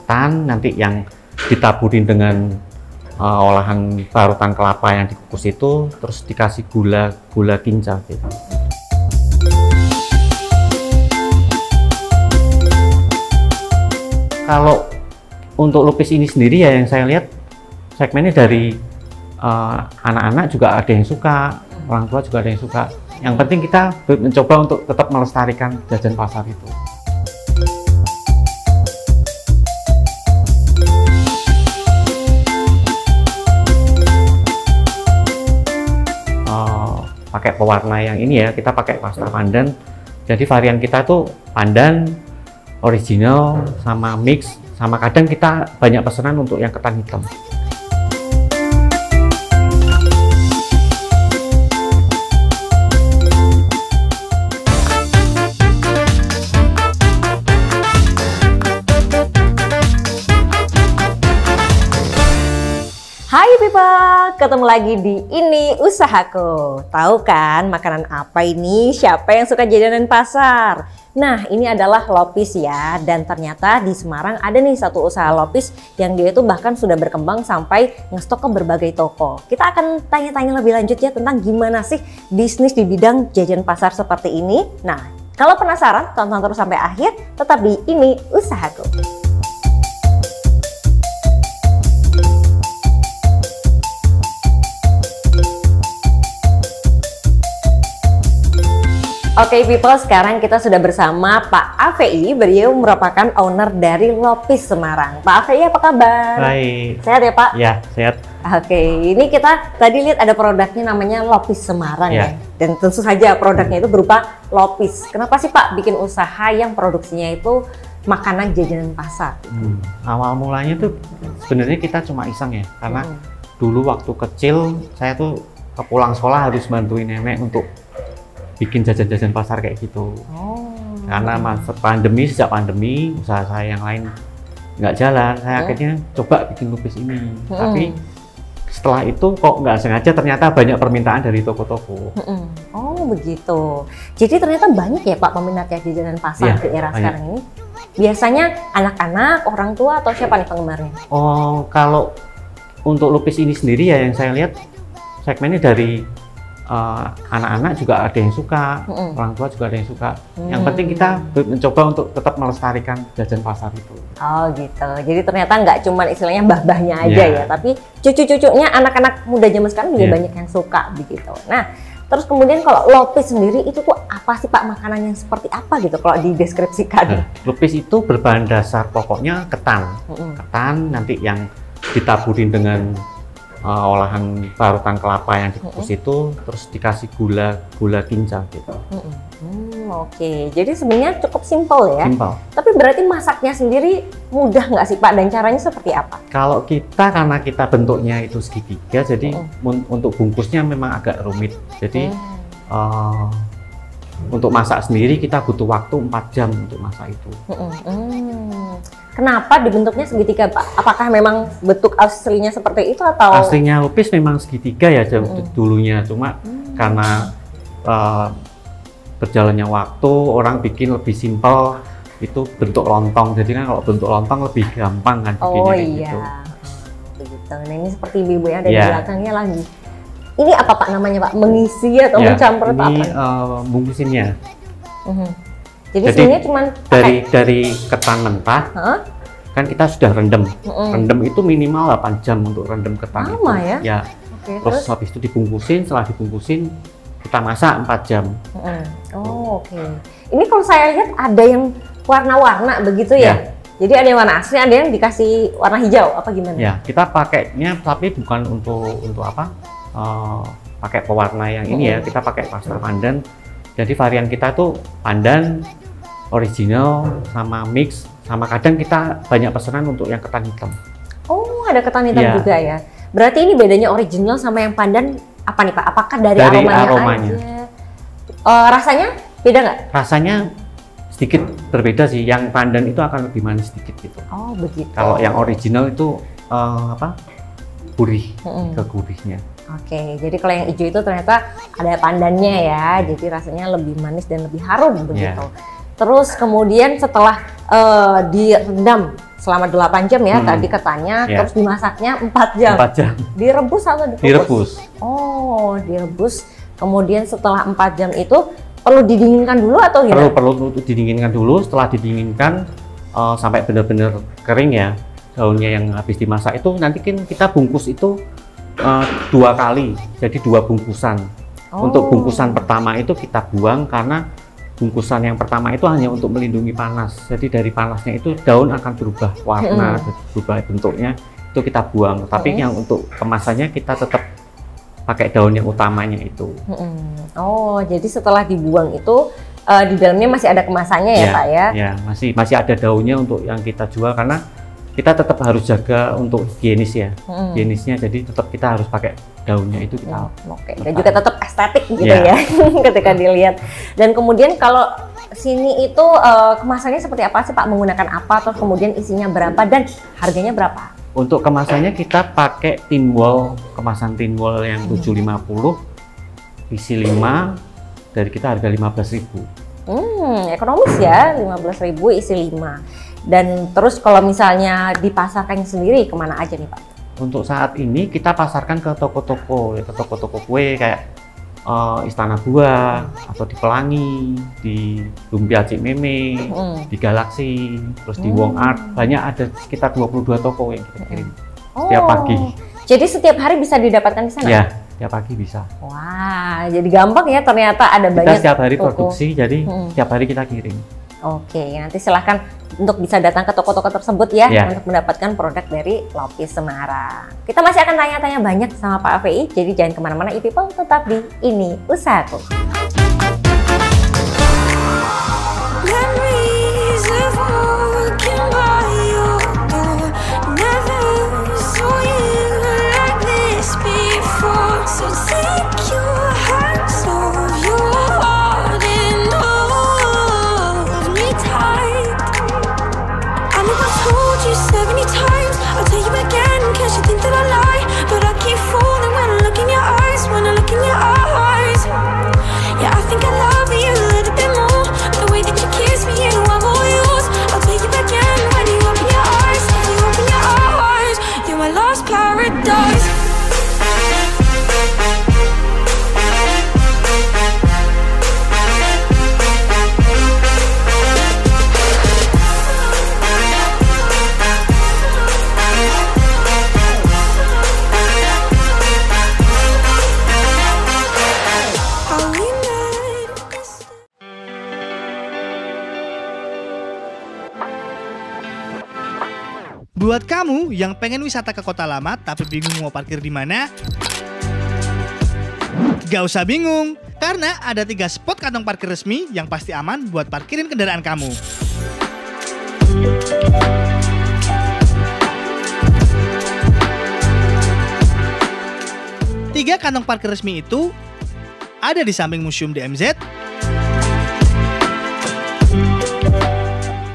ketan, nanti yang ditaburin dengan olahan parutan kelapa yang dikukus itu, terus dikasih gula kinca gitu. Kalau untuk lupis ini sendiri ya, yang saya lihat segmennya dari anak-anak juga ada yang suka, orang tua juga ada yang suka. Yang penting kita mencoba untuk tetap melestarikan jajan pasar itu. Pakai pewarna yang ini ya, kita pakai pasta pandan. Jadi varian kita tuh pandan, original, sama mix, sama kadang kita banyak pesanan untuk yang ketan hitam. Hai people, ketemu lagi di Ini Usahaku. Tahu kan makanan apa ini? Siapa yang suka jajanan pasar? Nah, ini adalah lopis ya. Dan ternyata di Semarang ada nih satu usaha lopis yang dia itu bahkan sudah berkembang sampai ngestok ke berbagai toko. Kita akan tanya-tanya lebih lanjut ya tentang gimana sih bisnis di bidang jajan pasar seperti ini. Nah, kalau penasaran, tonton terus sampai akhir. Tetap di Ini Usahaku. Oke people, sekarang kita sudah bersama Pak AVI. Beliau merupakan owner dari Lopis Semarang. Pak AVI, apa kabar? Baik. Sehat ya Pak? Ya, sehat. Oke, ini kita tadi lihat ada produknya namanya Lopis Semarang ya. Dan tentu saja produknya itu berupa lopis. Kenapa sih Pak bikin usaha yang produksinya itu makanan jajanan pasar? Awal mulanya tuh sebenarnya kita cuma iseng ya. Karena dulu waktu kecil saya tuh pulang sekolah harus bantuin nenek untuk bikin jajan-jajan pasar kayak gitu. Karena sejak pandemi usaha saya yang lain nggak jalan, saya akhirnya coba bikin lupis ini. Tapi setelah itu kok nggak sengaja ternyata banyak permintaan dari toko-toko. Oh begitu. Jadi ternyata banyak ya Pak peminatnya jajanan pasar di era sekarang ini. Biasanya anak-anak, orang tua atau siapa nih penggemarnya? Oh, kalau untuk lupis ini sendiri ya, yang saya lihat segmennya dari anak-anak juga ada yang suka, orang tua juga ada yang suka. Yang penting kita mencoba untuk tetap melestarikan jajan pasar itu. Oh gitu. Jadi ternyata nggak cuma istilahnya mbah-mbahnya aja ya, tapi cucu-cucunya anak-anak muda zaman sekarang juga banyak yang suka begitu. Nah, terus kemudian kalau lopis sendiri itu tuh apa sih Pak, makanan yang seperti apa gitu kalau dideskripsikan? Lopis itu berbahan dasar pokoknya ketan. Ketan nanti yang ditaburin dengan olahan parutan kelapa yang dikukus itu, terus dikasih gula kinca gitu. Oke, jadi sebenarnya cukup simpel ya. Simpel. Tapi berarti masaknya sendiri mudah nggak sih Pak, dan caranya seperti apa? Kalau kita, karena kita bentuknya itu segitiga, jadi untuk bungkusnya memang agak rumit. Jadi untuk masak sendiri kita butuh waktu 4 jam untuk masak itu. Kenapa dibentuknya segitiga Pak? Apakah memang bentuk aslinya seperti itu atau? Aslinya lupis memang segitiga ya dulunya, cuma karena berjalannya waktu orang bikin lebih simpel, itu bentuk lontong. Jadi kan kalau bentuk lontong lebih gampang kan bikinnya gitu. Begitu. Nah ini seperti ibu yang ada di belakangnya lagi. Ini apa Pak namanya Pak? Mengisi atau mencampur atau apa? Ini bungkusinnya. Jadi sini cuma dari ketan mentah, kan kita sudah rendam. Rendam itu minimal 8 jam untuk rendam ketan. Lama itu. Ya? Terus habis itu dibungkusin, setelah dibungkusin kita masak 4 jam. Oke. Ini kalau saya lihat ada yang warna-warna begitu ya? Jadi ada yang warna asli, ada yang dikasih warna hijau, apa gimana? Ya, kita pakainya tapi bukan untuk apa? Pakai pewarna yang ini ya, kita pakai pasta pandan. Jadi varian kita tuh pandan, original, sama mix, sama kadang kita banyak pesanan untuk yang ketan hitam. Oh, ada ketan hitam juga ya. Berarti ini bedanya original sama yang pandan apa nih Pak? Apakah dari aromanya aja? Rasanya beda nggak? Rasanya sedikit berbeda sih. Yang pandan itu akan lebih manis sedikit gitu. Oh begitu. Kalau yang original itu gurih, kegurihnya. Oke, jadi kalau yang hijau itu ternyata ada pandannya ya, jadi rasanya lebih manis dan lebih harum begitu. Terus kemudian setelah direndam selama 8 jam ya tadi katanya, terus dimasaknya 4 jam. 4 jam. Direbus atau dikukus? Direbus. Oh, direbus. Kemudian setelah 4 jam itu perlu didinginkan dulu atau gimana? Perlu didinginkan dulu. Setelah didinginkan sampai benar-benar kering ya daunnya yang habis dimasak itu, nanti kan kita bungkus itu 2 kali, jadi 2 bungkusan. Untuk bungkusan pertama itu kita buang karena bungkusan yang pertama itu hanya untuk melindungi panas. Jadi dari panasnya itu daun akan berubah warna, berubah bentuknya, itu kita buang. Tapi yang untuk kemasannya kita tetap pakai daun yang utamanya itu. Oh, jadi setelah dibuang itu di dalamnya masih ada kemasannya ya, Pak ya? Ya, masih ada daunnya untuk yang kita jual karena kita tetap harus jaga untuk higienis ya, higienisnya. Jadi tetap kita harus pakai daunnya itu kita. Oke, dan juga tetap estetik gitu ya ketika dilihat. Dan kemudian kalau sini itu kemasannya seperti apa sih Pak? Menggunakan apa? Terus kemudian isinya berapa dan harganya berapa? Untuk kemasannya kita pakai tin wall, kemasan tin wall yang 750, isi 5, dari kita harga 15.000. Ekonomis ya, 15.000 isi 5. Dan terus kalau misalnya dipasarkan sendiri kemana aja nih Pak? Untuk saat ini kita pasarkan ke toko-toko, ke toko-toko kue kayak Istana Buah atau di Pelangi, di Lumpia Cik Meme, di Galaxy, terus di Wong Art. Banyak, ada sekitar 22 toko yang kita kirim setiap pagi. Jadi setiap hari bisa didapatkan di sana? Ya, setiap pagi bisa. Wah, jadi gampang ya ternyata ada banyak. Kita setiap hari toko produksi, jadi setiap hari kita kirim. Oke, nanti silahkan untuk bisa datang ke toko-toko tersebut ya, untuk mendapatkan produk dari Lopis Semarang. Kita masih akan tanya-tanya banyak sama Pak AVI, jadi jangan kemana-mana, e-people, tetap di Ini Usahaku. Buat kamu yang pengen wisata ke kota lama tapi bingung mau parkir di mana? Gak usah bingung, karena ada 3 spot kantong parkir resmi yang pasti aman buat parkirin kendaraan kamu. Tiga kantong parkir resmi itu ada di samping Museum DMZ,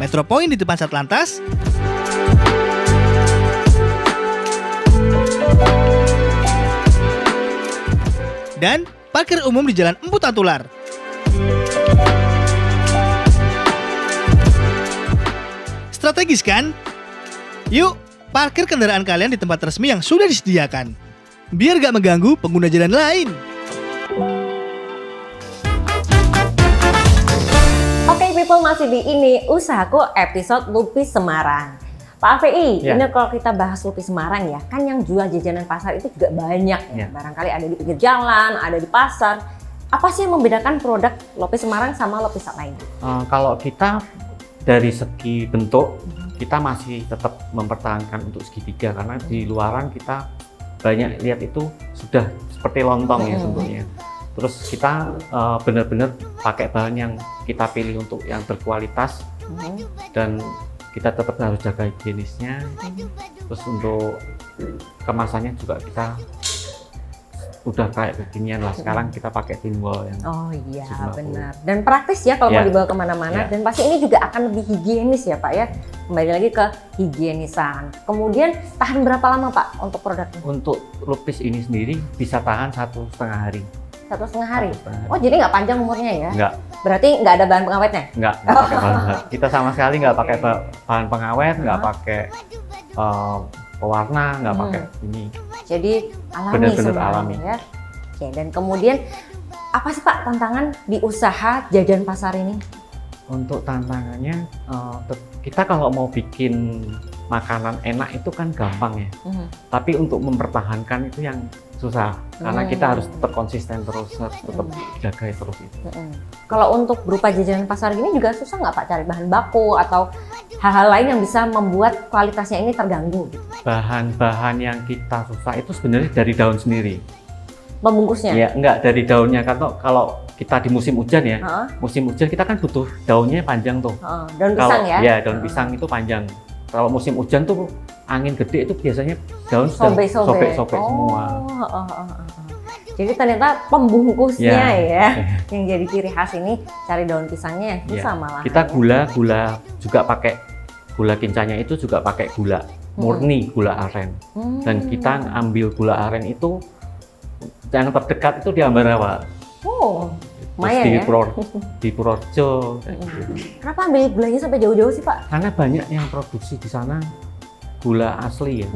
Metro Point di depan Satlantas, dan parkir umum di Jalan Empu Tatular. Strategis kan? Yuk, parkir kendaraan kalian di tempat resmi yang sudah disediakan, biar gak mengganggu pengguna jalan lain. Oke, people, masih di Ini Usahaku episode Lupis Semarang. Pak AVI, ini kalau kita bahas Lupis Semarang ya, kan yang jual jajanan pasar itu juga banyak ya. Barangkali ada di pinggir jalan, ada di pasar. Apa sih yang membedakan produk Lupis Semarang sama Lupis lain? Kalau kita dari segi bentuk, kita masih tetap mempertahankan untuk segitiga, karena di luaran kita banyak lihat itu sudah seperti lontong ya bentuknya. Terus kita benar-benar pakai bahan yang kita pilih untuk yang berkualitas, dan kita tetap harus jaga higienisnya. Terus untuk kemasannya juga kita udah kayak beginian lah. Sekarang kita pakai tin wall yang benar, dan praktis ya kalau mau dibawa kemana-mana. Dan pasti ini juga akan lebih higienis ya Pak ya. Kembali lagi ke higienisan. Kemudian tahan berapa lama Pak untuk produknya? Untuk lupis ini sendiri bisa tahan 1,5 hari. 1,5 hari? Oh, jadi nggak panjang umurnya ya? Nggak. Berarti nggak ada bahan pengawetnya? Nggak pakai bahan pengawet. Kita sama sekali nggak pakai bahan pengawet, nggak pakai pewarna, nggak pakai ini. Jadi alami Benar-benar semuanya alami. ya. Oke, dan kemudian apa sih Pak tantangan di usaha jajan pasar ini? Untuk tantangannya, kita kalau mau bikin makanan enak itu kan gampang ya. Tapi untuk mempertahankan itu yang susah. Karena kita harus tetap konsisten terus, harus tetap jaga terus itu. Kalau untuk berupa jajanan pasar ini juga susah nggak Pak cari bahan baku atau hal-hal lain yang bisa membuat kualitasnya ini terganggu? Bahan-bahan yang kita susah itu sebenarnya dari daun sendiri. Membungkusnya? Ya, enggak dari daunnya. Kalau kita di musim hujan ya, musim hujan kita kan butuh daunnya panjang tuh. Daun pisang ya? Ya, daun pisang itu panjang. Kalau musim hujan tuh angin gede itu biasanya daun sobek-sobek semua. Jadi ternyata pembungkusnya ya yang jadi ciri khas ini cari daun pisangnya yang susah malah. Kita gula juga pakai gula kincanya itu juga pakai gula murni, gula aren. Dan kita ambil gula aren itu yang terdekat itu di Ambarawa. Oh, lumayan ya. Di Purworejo. Kenapa ambil gulanya sampai jauh-jauh sih Pak? Karena banyak yang produksi di sana gula asli ya.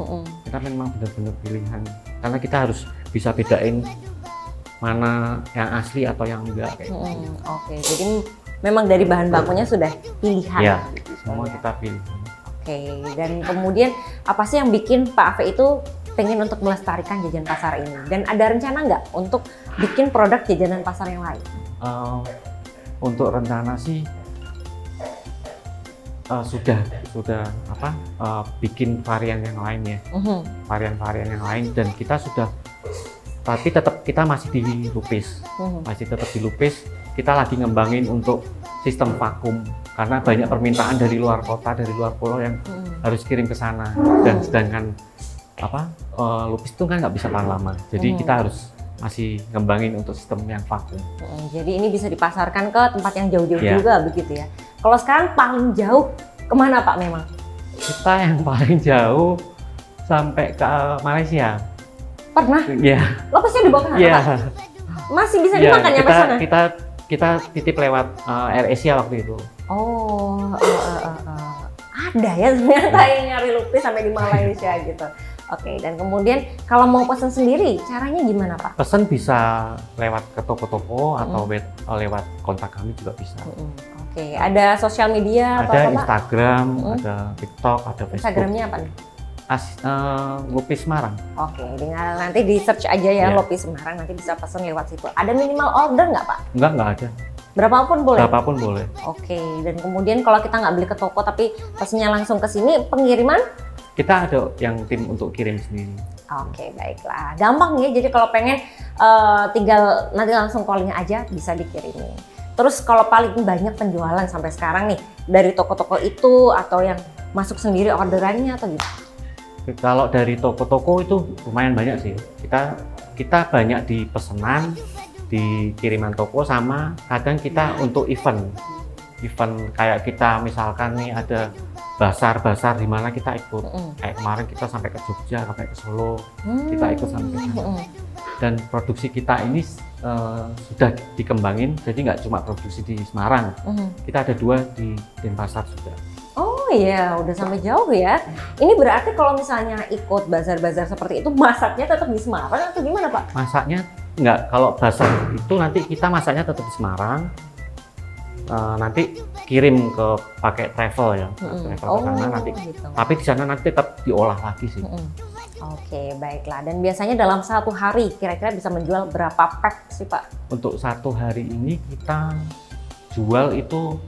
Kita memang benar-benar pilihan. Karena kita harus bisa bedain mana yang asli atau yang enggak kayak gitu. Oke, jadi memang dari bahan bakunya sudah pilihan. Ya, semua kita pilih. Oke, dan kemudian apa sih yang bikin Pak Ave itu pengen untuk melestarikan jajan pasar ini? Dan ada rencana nggak untuk bikin produk jajanan pasar yang lain? Untuk rencana sih sudah bikin varian yang lain ya, varian-varian yang lain, dan kita sudah, tapi tetap kita masih dilupis, kita lagi ngembangin untuk sistem vakum karena banyak permintaan dari luar kota, dari luar pulau yang harus kirim ke sana, dan sedangkan lupis itu kan nggak bisa tahan lama, jadi kita harus masih ngembangin untuk sistem yang vakum. Jadi ini bisa dipasarkan ke tempat yang jauh-jauh juga begitu ya. Kalau sekarang paling jauh kemana Pak memang? Kita yang paling jauh sampai ke Malaysia. Pernah? Iya. Lopisnya dibawa ke mana Pak? Masih bisa dimakan ya Pak sana? Kita titip lewat Air Asia waktu itu. Oh, ada ya ternyata yang nyari lupis sampai di Malaysia gitu. Oke, dan kemudian kalau mau pesan sendiri, caranya gimana Pak? Pesan bisa lewat ke toko-toko atau lewat kontak kami juga bisa. Oke, ada sosial media ada atau apa, Instagram, ada TikTok, ada Facebook. Instagramnya apa nih? Lupis Semarang. Oke, tinggal nanti di search aja ya Lupis Semarang, nanti bisa pesan lewat situ. Ada minimal order nggak Pak? Nggak ada. Berapapun boleh? Berapapun boleh. Oke, dan kemudian kalau kita nggak beli ke toko tapi pesannya langsung ke sini, pengiriman? Kita ada yang tim untuk kirim sendiri. Oke, baiklah. Gampang ya, jadi kalau pengen tinggal nanti langsung calling aja bisa dikirimin. Terus kalau paling banyak penjualan sampai sekarang nih, dari toko-toko itu atau yang masuk sendiri orderannya atau gitu? Kalau dari toko-toko itu lumayan banyak sih. Kita banyak di pesanan, di kiriman toko, sama kadang kita untuk event kayak kita misalkan nih ada basar di mana kita ikut. Kayak kemarin kita sampai ke Jogja, sampai ke Solo, kita ikut sampai ke sana. Dan produksi kita ini sudah dikembangin, jadi nggak cuma produksi di Semarang, kita ada 2 di Denpasar juga. Oh iya, udah sampai jauh ya. Ini berarti kalau misalnya ikut bazar-bazar seperti itu, masaknya tetap di Semarang atau gimana Pak? Masaknya nggak, kalau bazar itu nanti kita masaknya tetap di Semarang, nanti kirim ke pakai travel ya, travel ke sana nanti. Gitu. Tapi di sana nanti tetap diolah lagi sih. Oke, baiklah. Dan biasanya dalam satu hari kira-kira bisa menjual berapa pack sih Pak? Untuk satu hari ini kita jual itu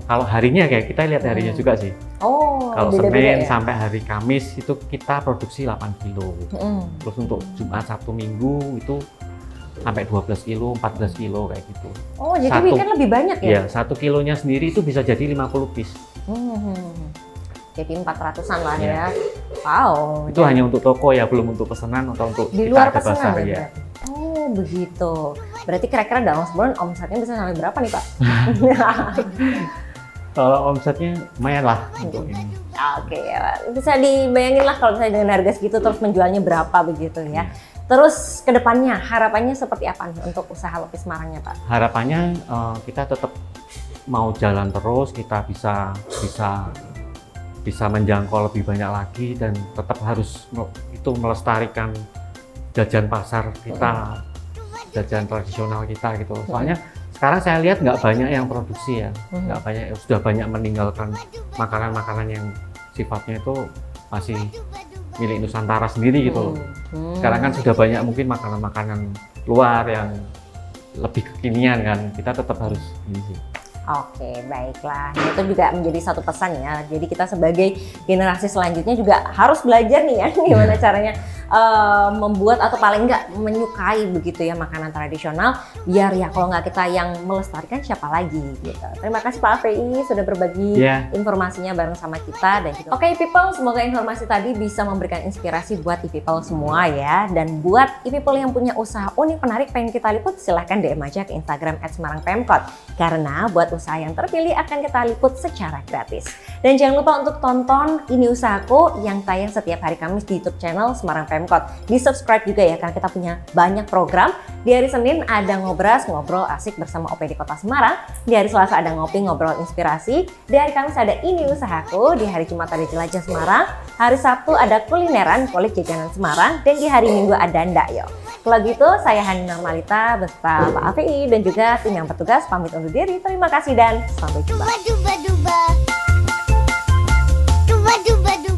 kalau harinya kayak kita lihat harinya juga sih. Kalau Senin sampai hari Kamis itu kita produksi 8 kilo. Terus untuk Jumat, Sabtu, Minggu itu sampai 12 kilo, 14 kilo kayak gitu. Oh, jadi weekend lebih banyak ya? Iya, 1 kilonya sendiri itu bisa jadi 50 piece. Jadi 400-an lah ya. Wow. Itu hanya untuk toko ya, belum untuk pesanan atau untuk di luar kita ada pesanan pasar ya. Oh, begitu. Berarti kira-kira dalam sebulan omsetnya bisa sampai berapa nih Pak? Kalau omsetnya lumayan lah untuk ini. Oke, ya. Bisa dibayangin lah kalau misalnya dengan harga segitu terus menjualnya berapa begitu ya. Terus kedepannya harapannya seperti apa nih untuk usaha Lopis Semarangnya Pak? Harapannya kita tetap mau jalan terus, kita bisa menjangkau lebih banyak lagi dan tetap harus itu melestarikan jajan pasar kita, jajan tradisional kita gitu. Soalnya sekarang saya lihat nggak banyak yang produksi ya, nggak banyak, sudah banyak meninggalkan makanan-makanan yang sifatnya itu masih milik Nusantara sendiri gitu. Sekarang kan sudah banyak mungkin makanan-makanan luar yang lebih kekinian kan, kita tetap harus ini sih. Oke, baiklah. Itu juga menjadi satu pesan ya. Jadi kita sebagai generasi selanjutnya juga harus belajar nih ya gimana caranya membuat atau paling nggak menyukai begitu ya makanan tradisional. Biar ya kalau nggak kita yang melestarikan siapa lagi gitu. Terima kasih Pak Afei sudah berbagi informasinya bareng sama kita dan juga. Oke, people, semoga informasi tadi bisa memberikan inspirasi buat people semua ya. Dan buat people yang punya usaha unik menarik pengen kita liput, silahkan DM aja ke Instagram @semarangpemkot. Karena buat usaha yang terpilih akan kita liput secara gratis. Dan jangan lupa untuk tonton Ini Usahaku yang tayang setiap hari Kamis di YouTube channel Semarang Pemkot. Di subscribe juga ya karena kita punya banyak program. Di hari Senin ada Ngobras, ngobrol asik bersama OPD Kota Semarang. Di hari Selasa ada Ngopi, ngobrol inspirasi. Di hari Kamis ada Ini Usahaku. Di hari Jumat ada Jelajah Semarang. Hari Sabtu ada kulineran, kulik jajanan Semarang. Dan di hari Minggu ada Ndayo. Kalau gitu, saya Hani Normalita beserta Pak Afei dan juga tim yang bertugas pamit undur diri. Terima kasih dan sampai jumpa. Duba duba duba. Duba duba duba.